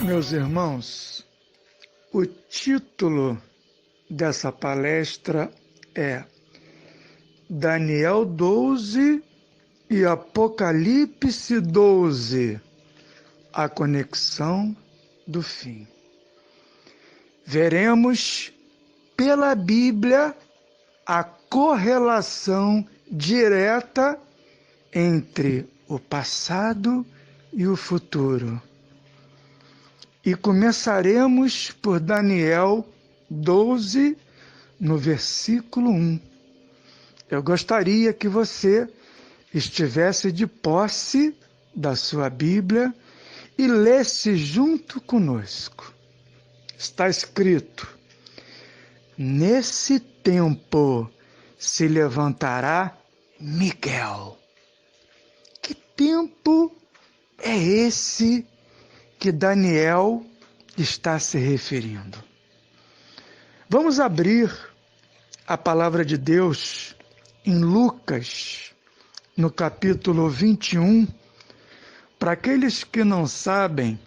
Meus irmãos, o título dessa palestra é Daniel 12 e Apocalipse 12, a conexão do fim. Veremos pela Bíblia a correlação direta entre o passado e o futuro. E começaremos por Daniel 12, no versículo 1. Eu gostaria que você estivesse de posse da sua Bíblia e lesse junto conosco. Está escrito: nesse tempo se levantará Miguel. Que tempo é esse que Daniel está se referindo? Vamos abrir a palavra de Deus em Lucas, no capítulo 21. Para aqueles que não sabem,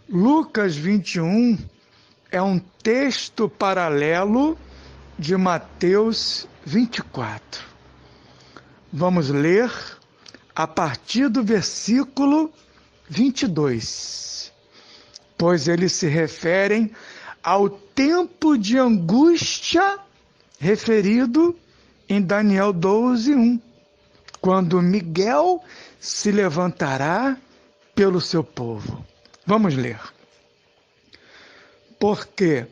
Lucas 21 é um texto paralelo de Mateus 24. Vamos ler a partir do versículo 22. Pois eles se referem ao tempo de angústia referido em Daniel 12:1, quando Miguel se levantará pelo seu povo. Vamos ler. Porque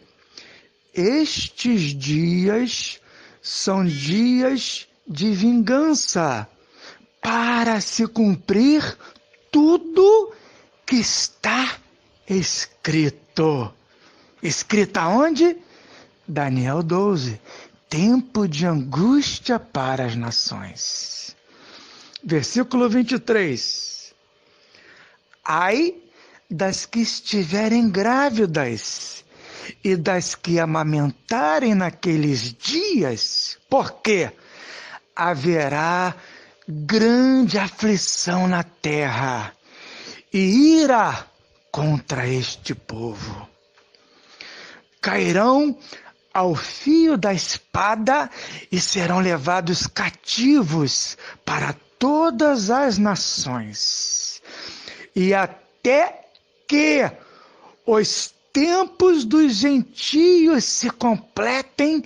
estes dias são dias de vingança, para se cumprir tudo que está escrito. Escrito aonde? Daniel 12. Tempo de angústia para as nações. Versículo 23. Ai das que estiverem grávidas e das que amamentarem naqueles dias, porque haverá grande aflição na terra e ira contra este povo. Cairão ao fio da espada e serão levados cativos para todas as nações. E até que os tempos dos gentios se completem,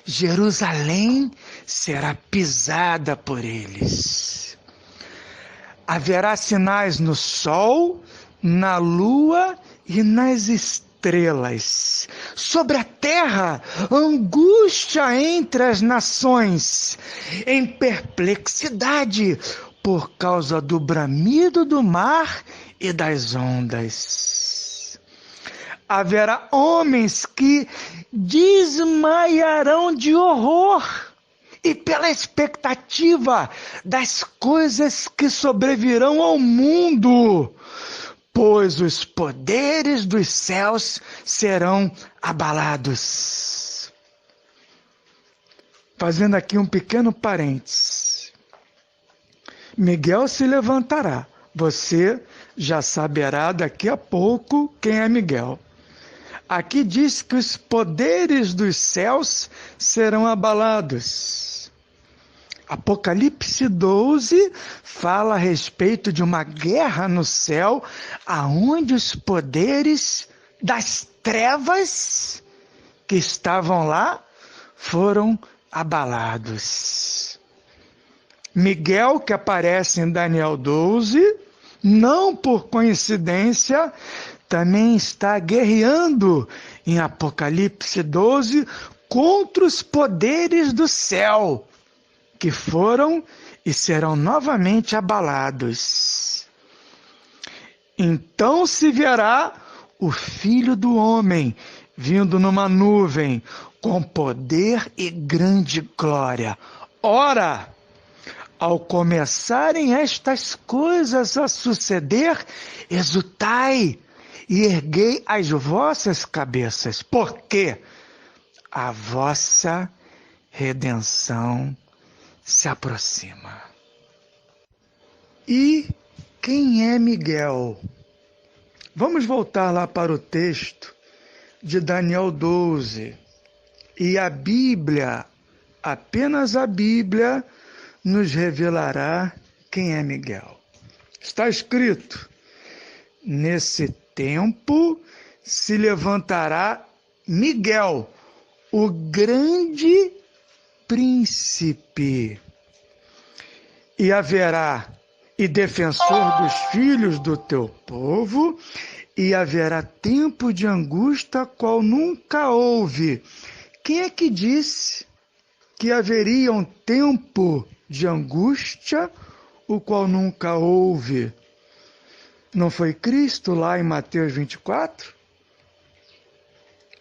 Jerusalém será pisada por eles. Haverá sinais no sol, na lua e nas estrelas. Sobre a terra, angústia entre as nações, em perplexidade por causa do bramido do mar e das ondas. Haverá homens que desmaiarão de horror e pela expectativa das coisas que sobrevirão ao mundo, pois os poderes dos céus serão abalados. Fazendo aqui um pequeno parênteses. Miguel se levantará. Você já saberá daqui a pouco quem é Miguel. Aqui diz que os poderes dos céus serão abalados. Apocalipse 12 fala a respeito de uma guerra no céu, aonde os poderes das trevas que estavam lá foram abalados. Miguel, que aparece em Daniel 12, não por coincidência, também está guerreando em Apocalipse 12 contra os poderes do céu, que foram e serão novamente abalados. Então se verá o Filho do Homem vindo numa nuvem, com poder e grande glória. Ora, ao começarem estas coisas a suceder, exultai e erguei as vossas cabeças, porque a vossa redenção se aproxima. E quem é Miguel? Vamos voltar lá para o texto de Daniel 12. E a Bíblia, apenas a Bíblia, nos revelará quem é Miguel. Está escrito: nesse tempo se levantará Miguel, o grande príncipe, e haverá e defensor dos filhos do teu povo, e haverá tempo de angústia qual nunca houve. Quem é que disse que haveria um tempo de angústia o qual nunca houve? Não foi Cristo lá em Mateus 24?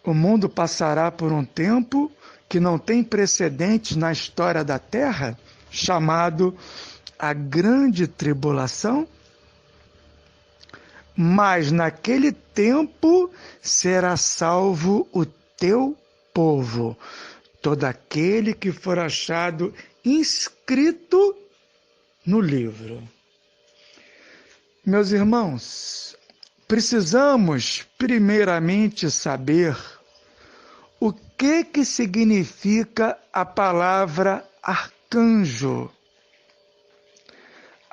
O mundo passará por um tempo que não tem precedentes na história da Terra, chamado a Grande Tribulação? Mas naquele tempo será salvo o teu povo, todo aquele que for achado inscrito no livro. Meus irmãos, precisamos primeiramente saber o que significa a palavra arcanjo.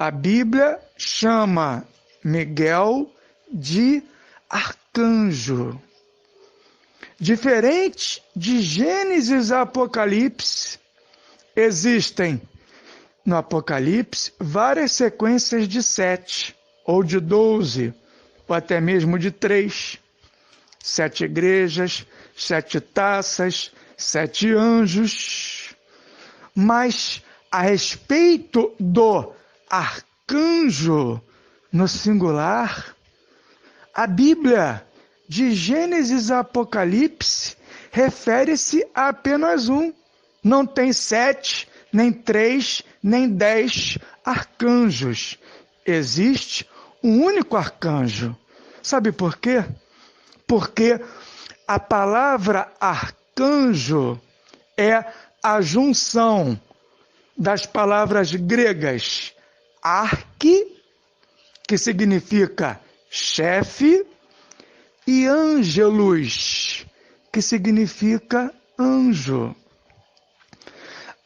A Bíblia chama Miguel de arcanjo. Diferente de Gênesis e Apocalipse, existem no Apocalipse várias sequências de 7, ou de 12, ou até mesmo de 3. 7 igrejas, 7 taças, 7 anjos. Mas a respeito do arcanjo no singular, a Bíblia de Gênesis a Apocalipse refere-se a apenas um. Não tem 7, nem 3, nem 10 arcanjos. Existe um único arcanjo. Sabe por quê? Porque a palavra arcanjo é a junção das palavras gregas arque, que significa chefe, e ângelus, que significa anjo.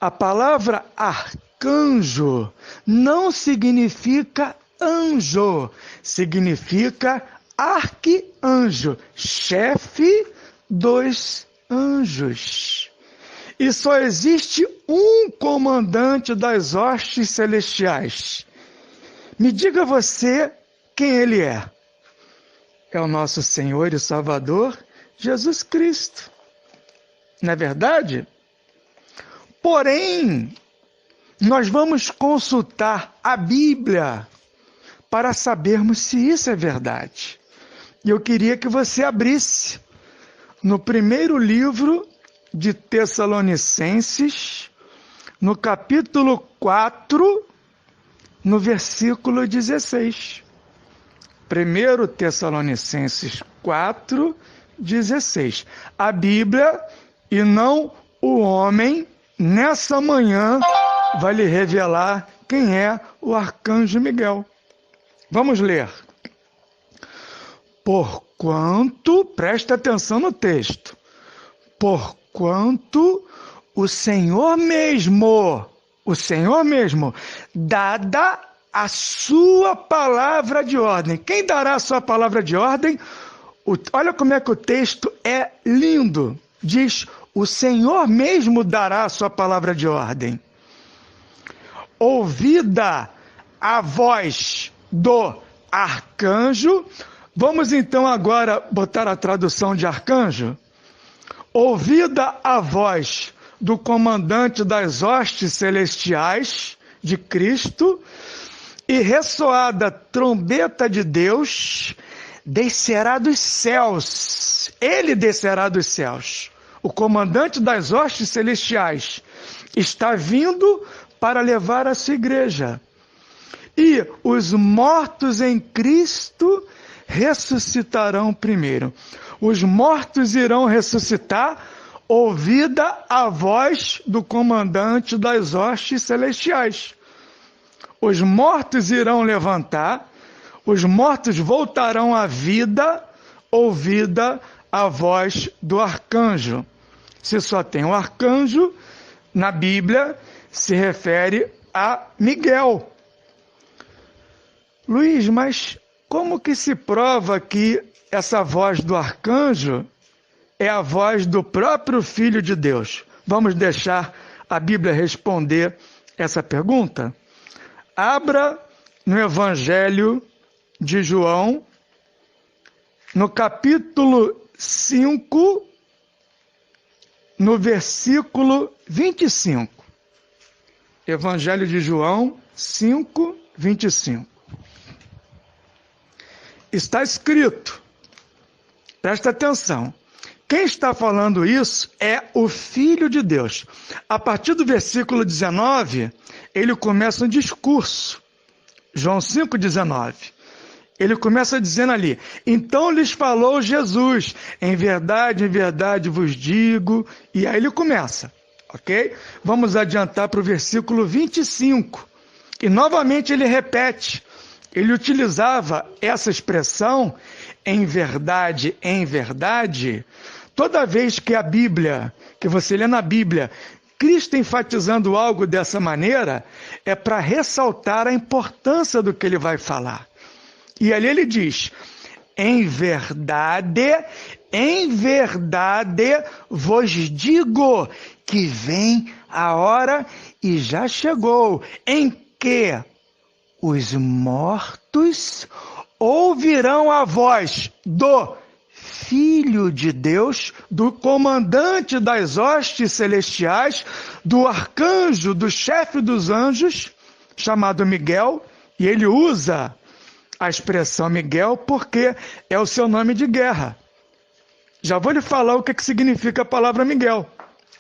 A palavra arcanjo não significa anjo, significa arcanjo, chefe dos anjos. E só existe um comandante das hostes celestiais. Me diga você quem ele é. É o nosso Senhor e Salvador, Jesus Cristo. Não é verdade? Porém, nós vamos consultar a Bíblia para sabermos se isso é verdade. E eu queria que você abrisse no primeiro livro de Tessalonicenses, no capítulo 4, no versículo 16. 1 Tessalonicenses 4, 16. A Bíblia e não o homem, nessa manhã, vai lhe revelar quem é o arcanjo Miguel. Vamos ler. Porquanto, presta atenção no texto, porquanto o Senhor mesmo, dada a sua palavra de ordem. Quem dará a sua palavra de ordem? Olha como é que o texto é lindo. Diz, o Senhor mesmo dará a sua palavra de ordem. Ouvida a voz do arcanjo. Vamos então agora botar a tradução de arcanjo. Ouvida a voz do comandante das hostes celestiais de Cristo e ressoada trombeta de Deus, descerá dos céus. Ele descerá dos céus. O comandante das hostes celestiais está vindo para levar a sua igreja. E os mortos em Cristo ressuscitarão primeiro. Os mortos irão ressuscitar, ouvida a voz do comandante das hostes celestiais. Os mortos irão levantar, Os mortos voltarão à vida, ouvida a voz do arcanjo. Se só tem um arcanjo, na Bíblia se refere a Miguel. Luiz, mas como que se prova que essa voz do arcanjo é a voz do próprio Filho de Deus? Vamos deixar a Bíblia responder essa pergunta? Abra no Evangelho de João, no capítulo 5, no versículo 25. Evangelho de João 5, 25. Está escrito, presta atenção, quem está falando isso é o Filho de Deus. A partir do versículo 19, ele começa um discurso. João 5,19. Ele começa dizendo ali, então lhes falou Jesus, em verdade vos digo, e aí ele começa, ok? Vamos adiantar para o versículo 25, e novamente ele repete, ele utilizava essa expressão, em verdade, toda vez que a Bíblia, que você lê na Bíblia, Cristo enfatizando algo dessa maneira, é para ressaltar a importância do que ele vai falar. E ali ele diz, em verdade vos digo que vem a hora e já chegou, em que os mortos ouvirão a voz do Filho de Deus, do comandante das hostes celestiais, do arcanjo, do chefe dos anjos, chamado Miguel, e ele usa a expressão Miguel porque é o seu nome de guerra. Já vou lhe falar o que significa a palavra Miguel,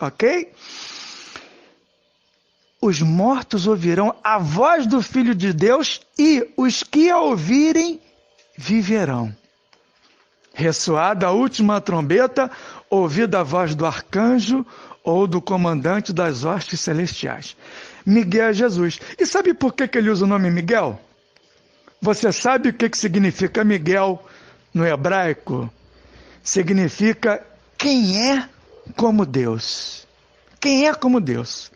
ok? Os mortos ouvirão a voz do Filho de Deus e os que a ouvirem viverão. Ressoada a última trombeta, ouvida a voz do arcanjo ou do comandante das hostes celestiais. Miguel é Jesus. E sabe por que ele usa o nome Miguel? Você sabe o que significa Miguel no hebraico? Significa quem é como Deus. Quem é como Deus.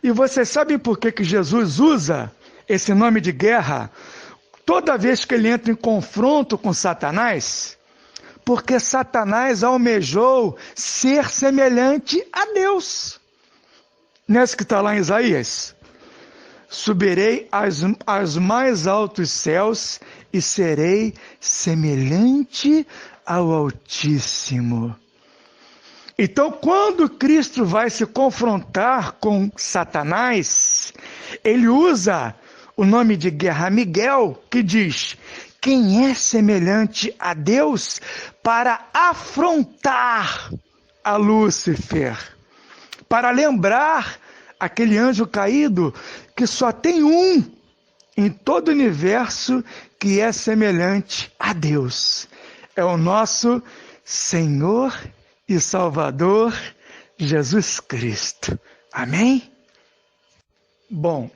E você sabe por que Jesus usa esse nome de guerra toda vez que ele entra em confronto com Satanás? Porque Satanás almejou ser semelhante a Deus. Não é isso que está lá em Isaías? Subirei aos mais altos céus e serei semelhante ao Altíssimo. Então, quando Cristo vai se confrontar com Satanás, ele usa o nome de guerra Miguel, que diz, quem é semelhante a Deus, para afrontar a Lúcifer, para lembrar aquele anjo caído que só tem um em todo o universo que é semelhante a Deus. É o nosso Senhor e Salvador Jesus Cristo. Amém? Bom,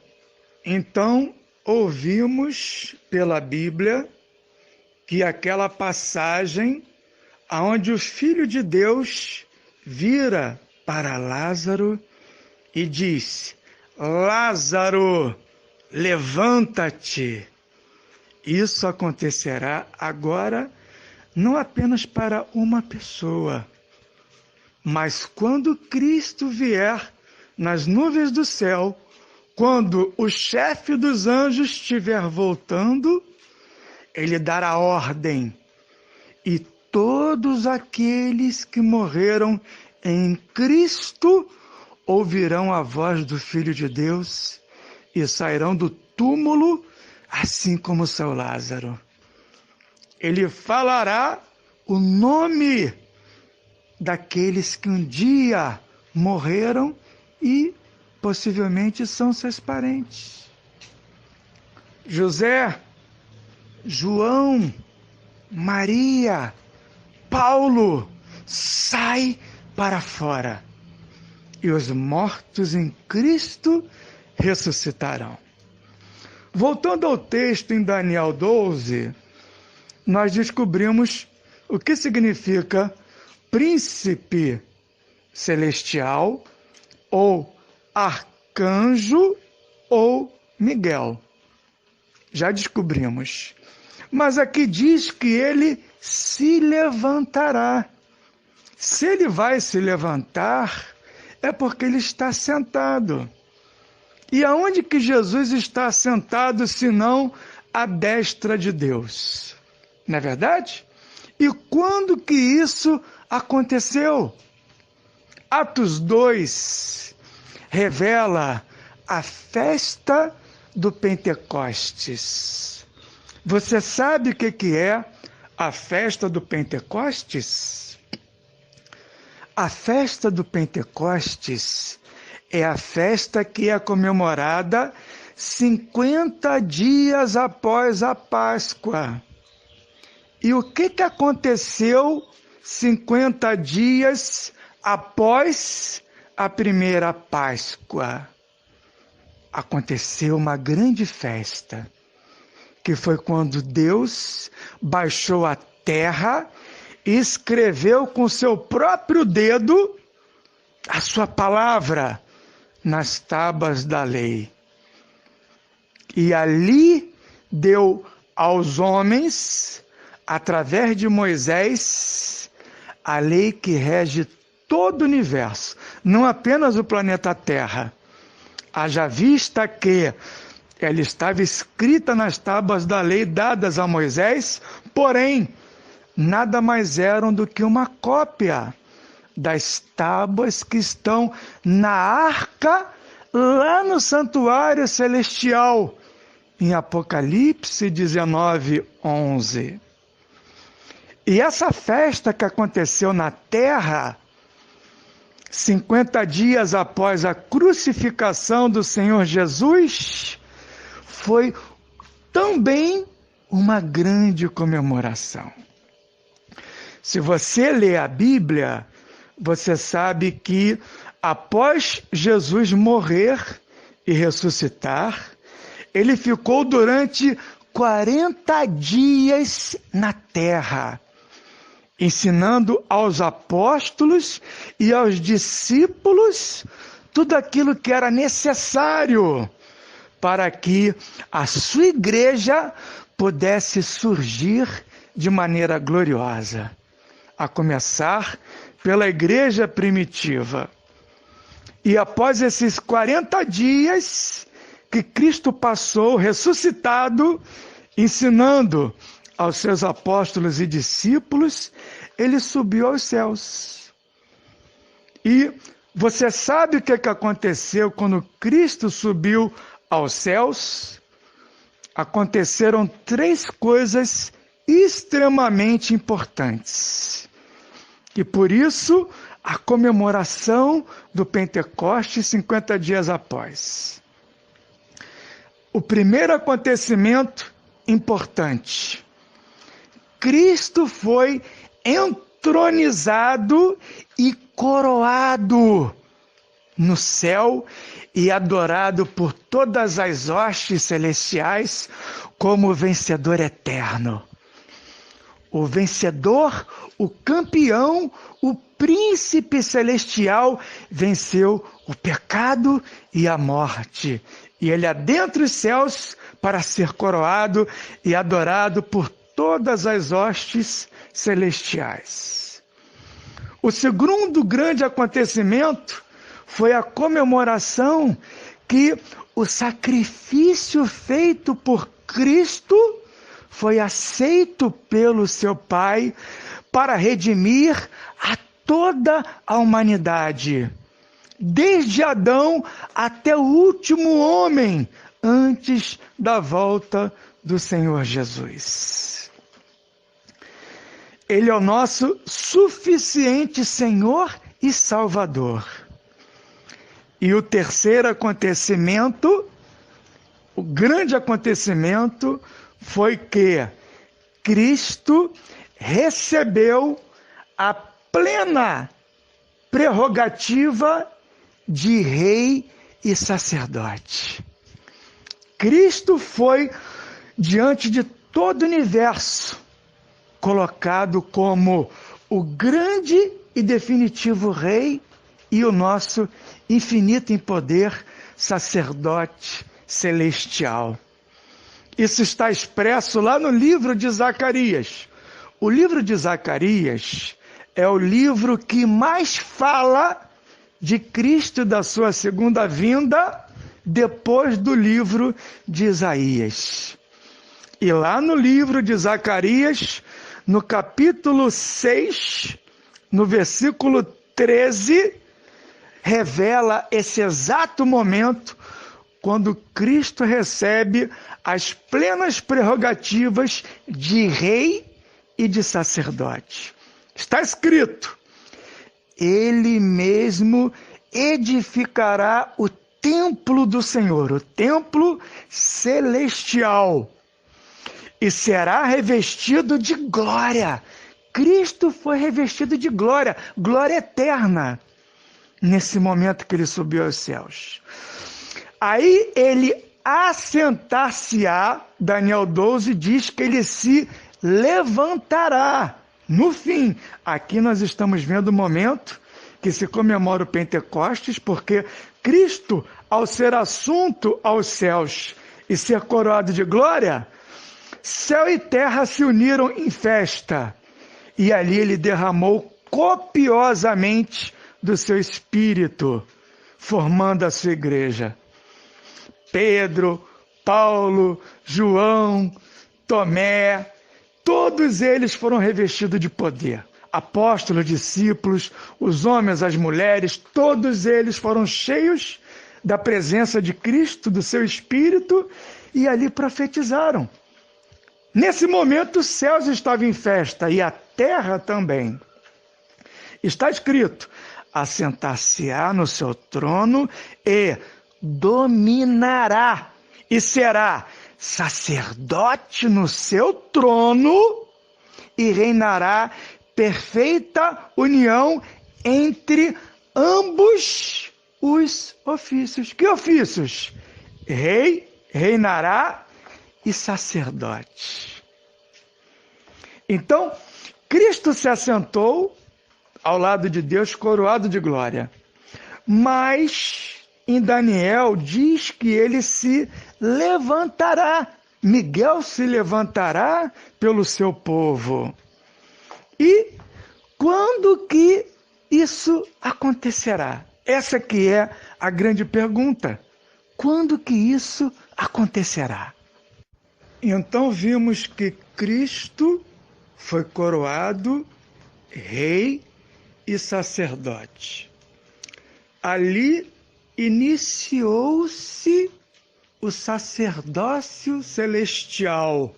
então ouvimos pela Bíblia que aquela passagem onde o Filho de Deus vira para Lázaro e diz, Lázaro, levanta-te. Isso acontecerá agora não apenas para uma pessoa, mas quando Cristo vier nas nuvens do céu, quando o chefe dos anjos estiver voltando, ele dará ordem, e todos aqueles que morreram em Cristo ouvirão a voz do Filho de Deus e sairão do túmulo, assim como São Lázaro. Ele falará o nome daqueles que um dia morreram e possivelmente são seus parentes. José, João, Maria, Paulo, sai para fora, e os mortos em Cristo ressuscitarão. Voltando ao texto em Daniel 12, nós descobrimos o que significa príncipe celestial, ou arcanjo, ou Miguel. Já descobrimos. Mas aqui diz que ele se levantará. Se ele vai se levantar, é porque ele está sentado. E aonde que Jesus está sentado, senão à destra de Deus? Não é verdade? E quando que isso aconteceu? Atos 2 revela a festa do Pentecostes. Você sabe o que é a festa do Pentecostes? A festa do Pentecostes é a festa que é comemorada 50 dias após a Páscoa. E o que aconteceu 50 dias após a primeira Páscoa? Aconteceu uma grande festa, que foi quando Deus baixou a terra e escreveu com seu próprio dedo a sua palavra nas tábuas da lei. E ali deu aos homens, através de Moisés, a lei que rege todo o universo, não apenas o planeta Terra. Haja vista que ela estava escrita nas tábuas da lei dadas a Moisés, porém, nada mais eram do que uma cópia das tábuas que estão na arca, lá no santuário celestial, em Apocalipse 19:11. E essa festa que aconteceu na terra, 50 dias após a crucificação do Senhor Jesus, foi também uma grande comemoração. Se você lê a Bíblia, você sabe que após Jesus morrer e ressuscitar, ele ficou durante 40 dias na terra, ensinando aos apóstolos e aos discípulos tudo aquilo que era necessário para que a sua igreja pudesse surgir de maneira gloriosa, a começar pela igreja primitiva. E após esses 40 dias que Cristo passou ressuscitado, ensinando aos seus apóstolos e discípulos, ele subiu aos céus. E você sabe o que aconteceu quando Cristo subiu aos céus? Aconteceram 3 coisas extremamente importantes. E por isso, a comemoração do Pentecostes 50 dias após. O primeiro acontecimento importante: Cristo foi entronizado e coroado no céu e adorado por todas as hostes celestiais como vencedor eterno. O vencedor, o campeão, o príncipe celestial venceu o pecado e a morte. E ele adentra os céus para ser coroado e adorado por todas as hostes celestiais. O segundo grande acontecimento foi a comemoração que o sacrifício feito por Cristo foi aceito pelo seu Pai para redimir a toda a humanidade, desde Adão até o último homem, antes da volta do Senhor Jesus. Ele é o nosso suficiente Senhor e Salvador. E o terceiro acontecimento, o grande acontecimento, foi que Cristo recebeu a plena prerrogativa de rei e sacerdote. Cristo foi, diante de todo o universo, colocado como o grande e definitivo Rei e o nosso infinito em poder sacerdote celestial. Isso está expresso lá no livro de Zacarias. O livro de Zacarias é o livro que mais fala de Cristo e da sua segunda vinda, depois do livro de Isaías. E lá no livro de Zacarias, no capítulo 6, no versículo 13, revela esse exato momento quando Cristo recebe as plenas prerrogativas de rei e de sacerdote. Está escrito: Ele mesmo edificará o templo do Senhor, o templo celestial, e será revestido de glória. Cristo foi revestido de glória, glória eterna, nesse momento que ele subiu aos céus. Aí ele assentar-se-á, Daniel 12 diz que ele se levantará. No fim, aqui nós estamos vendo o momento que se comemora o Pentecostes, porque Cristo, ao ser assunto aos céus e ser coroado de glória, céu e terra se uniram em festa, e ali ele derramou copiosamente do seu Espírito, formando a sua igreja. Pedro, Paulo, João, Tomé, todos eles foram revestidos de poder. Apóstolos, discípulos, os homens, as mulheres, todos eles foram cheios da presença de Cristo, do seu Espírito, e ali profetizaram. Nesse momento, os céus estavam em festa e a terra também. Está escrito: assentar-se-á no seu trono e dominará, e será sacerdote no seu trono e reinará perfeita união entre ambos os ofícios. Que ofícios? Rei, reinará, e sacerdote. Então, Cristo se assentou ao lado de Deus, coroado de glória. Mas em Daniel diz que ele se levantará. Miguel se levantará pelo seu povo. E quando que isso acontecerá? Essa que é a grande pergunta. Quando que isso acontecerá? Então vimos que Cristo foi coroado rei e sacerdote. Ali iniciou-se o sacerdócio celestial.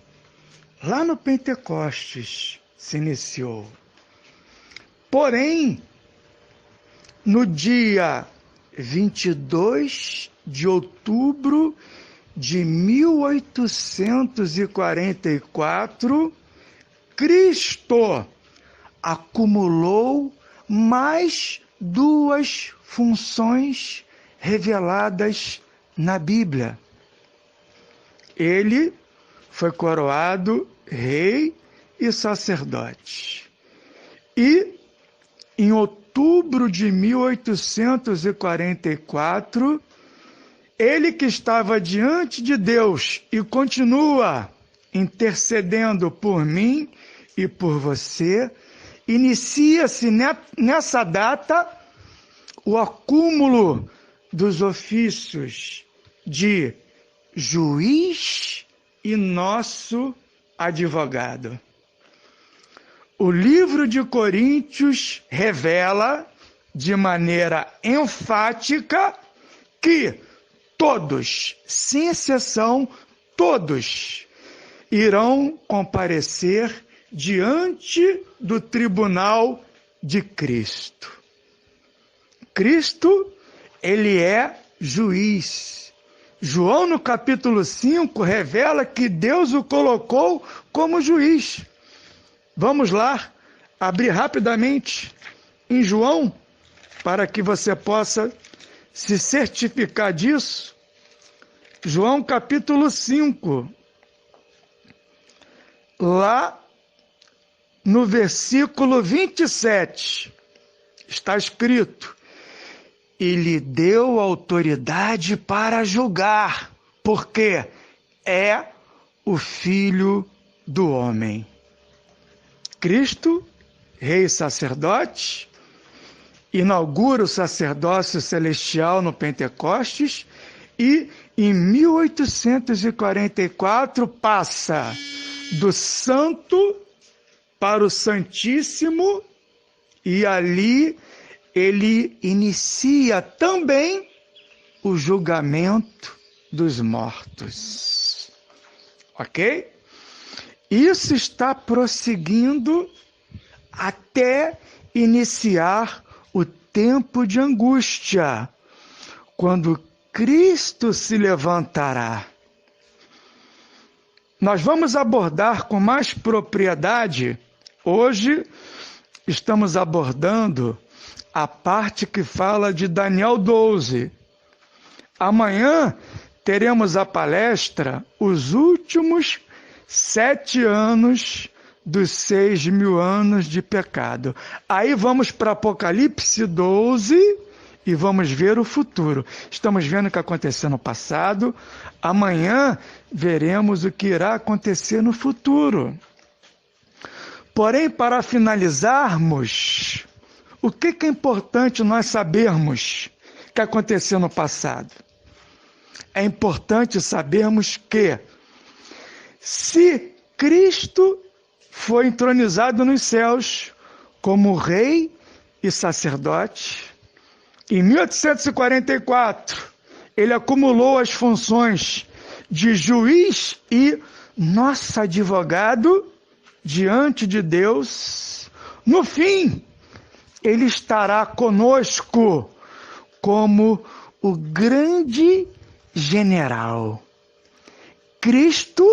Lá no Pentecostes se iniciou. Porém, no dia 22 de outubro de 1844, Cristo acumulou mais duas funções reveladas na Bíblia. Ele foi coroado rei e sacerdote. E, em outubro de 1844, ele que estava diante de Deus e continua intercedendo por mim e por você, inicia-se nessa data o acúmulo dos ofícios de juiz e nosso advogado. O livro de Coríntios revela de maneira enfática que todos, sem exceção, todos irão comparecer diante do tribunal de Cristo. Cristo, ele é juiz. João, no capítulo 5, revela que Deus o colocou como juiz. Vamos lá, abrir rapidamente em João, para que você possa se certificar disso. João capítulo 5, lá no versículo 27, está escrito: e lhe deu autoridade para julgar, porque é o Filho do homem. Cristo, rei e sacerdote, inaugura o sacerdócio celestial no Pentecostes e, em 1844, passa do santo para o santíssimo, e ali ele inicia também o julgamento dos mortos. Ok? Isso está prosseguindo até iniciar o tempo de angústia, quando Cristo se levantará. Nós vamos abordar com mais propriedade. Hoje estamos abordando a parte que fala de Daniel 12. Amanhã teremos a palestra Os Últimos 7 anos dos 6.000 anos de pecado. Aí vamos para Apocalipse 12 e vamos ver o futuro. Estamos vendo o que aconteceu no passado. Amanhã veremos o que irá acontecer no futuro. Porém, para finalizarmos, o que é importante nós sabermos que aconteceu no passado? É importante sabermos que, se Cristo foi entronizado nos céus como rei e sacerdote, em 1844, ele acumulou as funções de juiz e nosso advogado diante de Deus. No fim, ele estará conosco como o grande general. Cristo,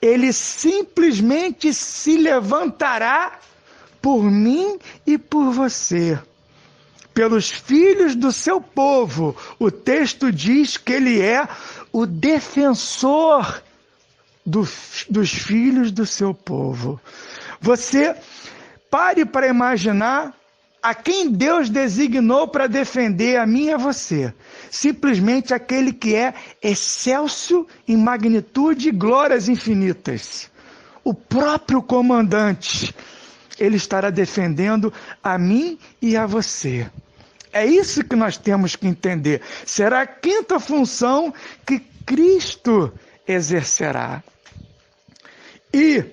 ele simplesmente se levantará por mim e por você, pelos filhos do seu povo. O texto diz que ele é o defensor dos filhos do seu povo. Você pare para imaginar a quem Deus designou para defender a mim e a você. Simplesmente aquele que é excelso em magnitude e glórias infinitas. O próprio comandante. Ele estará defendendo a mim e a você. É isso que nós temos que entender. Será a quinta função que Cristo exercerá. E,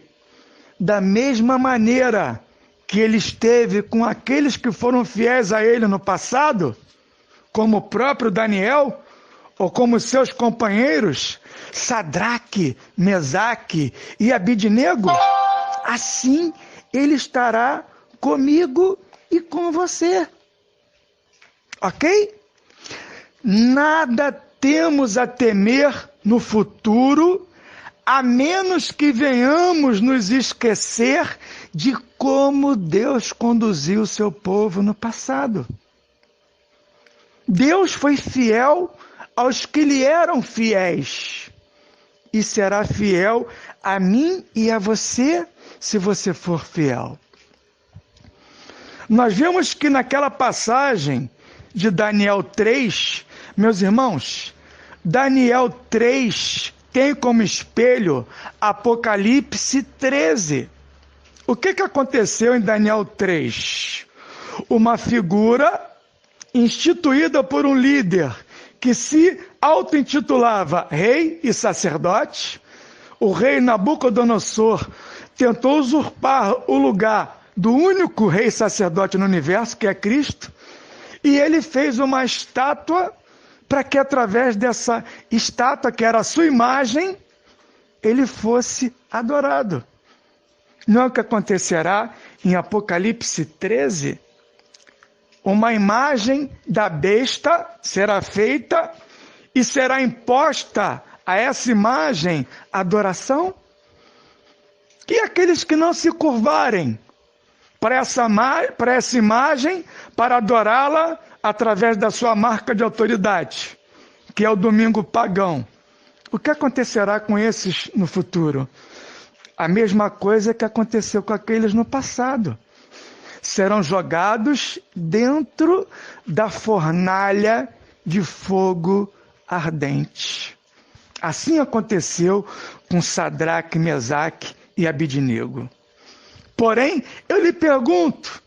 da mesma maneira que ele esteve com aqueles que foram fiéis a ele no passado, como o próprio Daniel, ou como seus companheiros, Sadraque, Mesaque e Abidnego, assim ele estará comigo e com você. Ok? Nada temos a temer no futuro, a menos que venhamos nos esquecer de como Deus conduziu o seu povo no passado. Deus foi fiel aos que lhe eram fiéis e será fiel a mim e a você, se você for fiel. Nós vemos que naquela passagem de Daniel 3, meus irmãos, Daniel 3 tem como espelho Apocalipse 13. O que aconteceu em Daniel 3? Uma figura instituída por um líder que se auto-intitulava rei e sacerdote. O rei Nabucodonosor tentou usurpar o lugar do único rei e sacerdote no universo, que é Cristo, e ele fez uma estátua para que, através dessa estátua, que era a sua imagem, ele fosse adorado. Não é o que acontecerá em Apocalipse 13? Uma imagem da besta será feita e será imposta a essa imagem adoração? E aqueles que não se curvarem para essa imagem, para adorá-la através da sua marca de autoridade, que é o domingo pagão, O que acontecerá com esses no futuro? A mesma coisa que aconteceu com aqueles no passado. Serão jogados dentro da fornalha de fogo ardente. Assim aconteceu com Sadraque, Mesaque e Abidnego. Porém, eu lhe pergunto,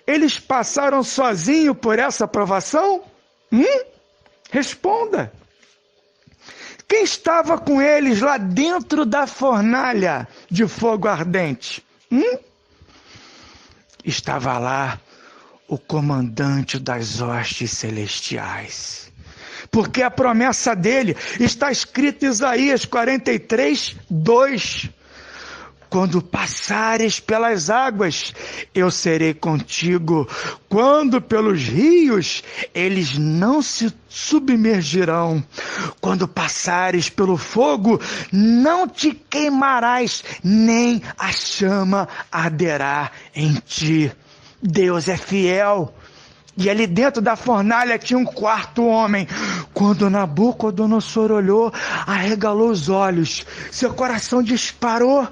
eles passaram sozinhos por essa provação? Responda. Quem estava com eles lá dentro da fornalha de fogo ardente? Estava lá o comandante das hostes celestiais. Porque a promessa dele está escrita em Isaías 43, 2. Quando passares pelas águas, eu serei contigo. Quando pelos rios, eles não se submergirão. Quando passares pelo fogo, não te queimarás, nem a chama arderá em ti. Deus é fiel. E ali dentro da fornalha tinha um quarto homem. Quando Nabucodonosor olhou, arregalou os olhos. Seu coração disparou.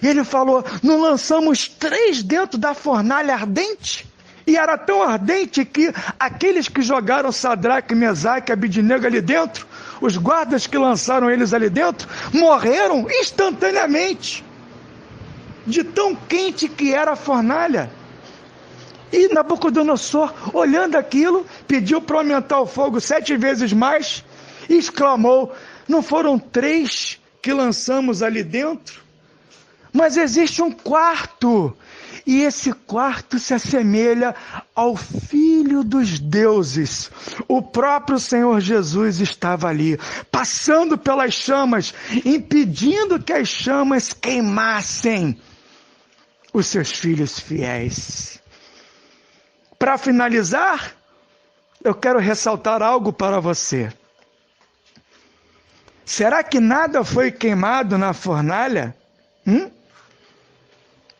Ele falou, não lançamos 3 dentro da fornalha ardente? E era tão ardente que aqueles que jogaram Sadraque, Mesaque e Abidnego ali dentro, os guardas que lançaram eles ali dentro, morreram instantaneamente. De tão quente que era a fornalha. E Nabucodonosor, olhando aquilo, pediu para aumentar o fogo 7 vezes mais e exclamou, não foram 3 que lançamos ali dentro? Mas existe um quarto, e esse quarto se assemelha ao Filho dos deuses. O próprio Senhor Jesus estava ali, passando pelas chamas, impedindo que as chamas queimassem os seus filhos fiéis. Para finalizar, eu quero ressaltar algo para você. Será que nada foi queimado na fornalha?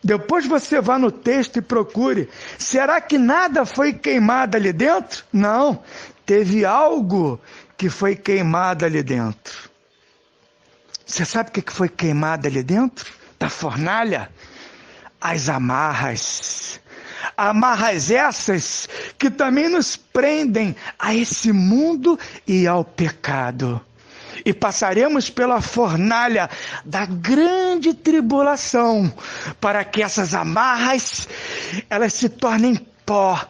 Depois você vá no texto e procure. Será que nada foi queimado ali dentro? Não. Teve algo que foi queimado ali dentro. Você sabe o que foi queimado ali dentro da fornalha? As amarras. Amarras essas que também nos prendem a esse mundo e ao pecado. E passaremos pela fornalha da grande tribulação, para que essas amarras, elas se tornem pó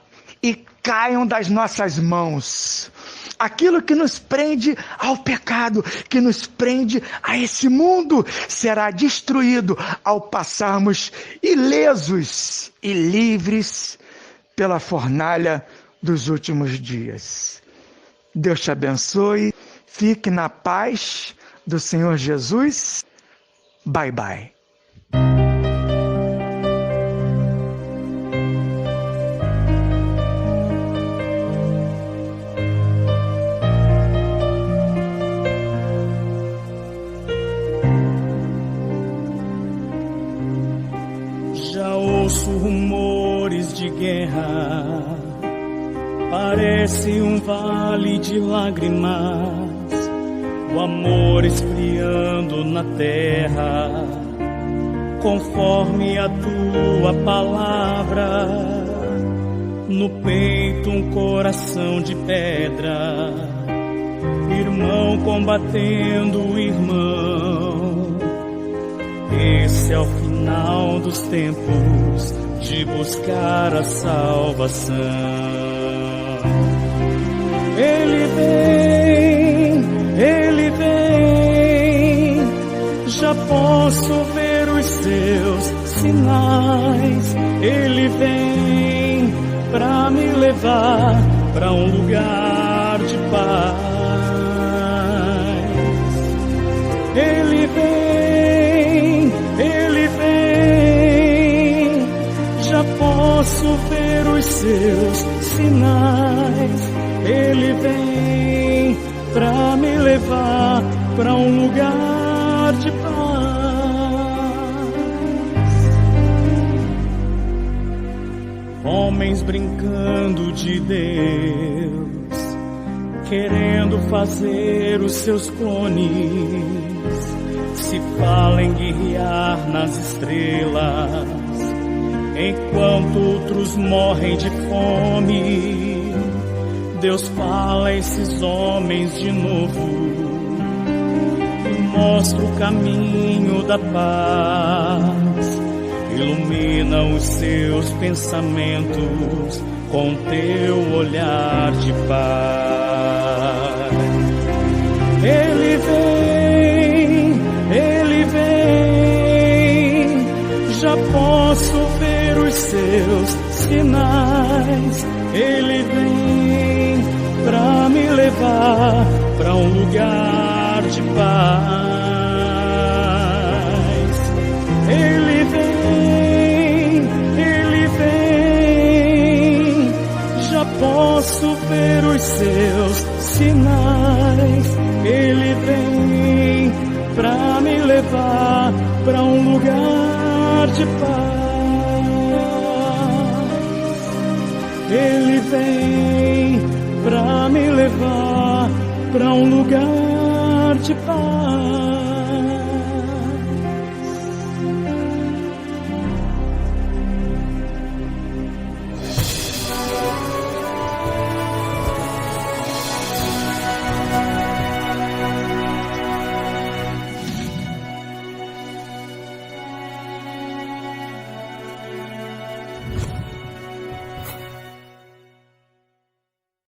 e caiam das nossas mãos. Aquilo que nos prende ao pecado, que nos prende a esse mundo, será destruído ao passarmos ilesos e livres pela fornalha dos últimos dias. Deus te abençoe. Fique na paz do Senhor Jesus. Bye, bye. Já ouço rumores de guerra, parece um vale de lágrimas. O amor esfriando na terra, conforme a tua palavra. No peito um coração de pedra, irmão combatendo irmão. Esse é o final dos tempos de buscar a salvação. Ele vem, já posso ver os seus sinais. Ele vem pra me levar pra um lugar de paz. Ele vem, já posso ver os seus sinais. Ele vem pra me levar pra um lugar de paz. Homens brincando de Deus, querendo fazer os seus clones, se fala em guerrear nas estrelas, enquanto outros morrem de fome. Deus fala a esses homens de novo e mostra o caminho da paz, ilumina os seus pensamentos com teu olhar de paz. Ele vem, já posso ver os seus sinais. Ele vem pra me levar pra um lugar de paz. Ele vem, já posso ver os seus sinais. Ele vem pra me levar pra um lugar de paz. Ele vem pra me levar pra um lugar de paz.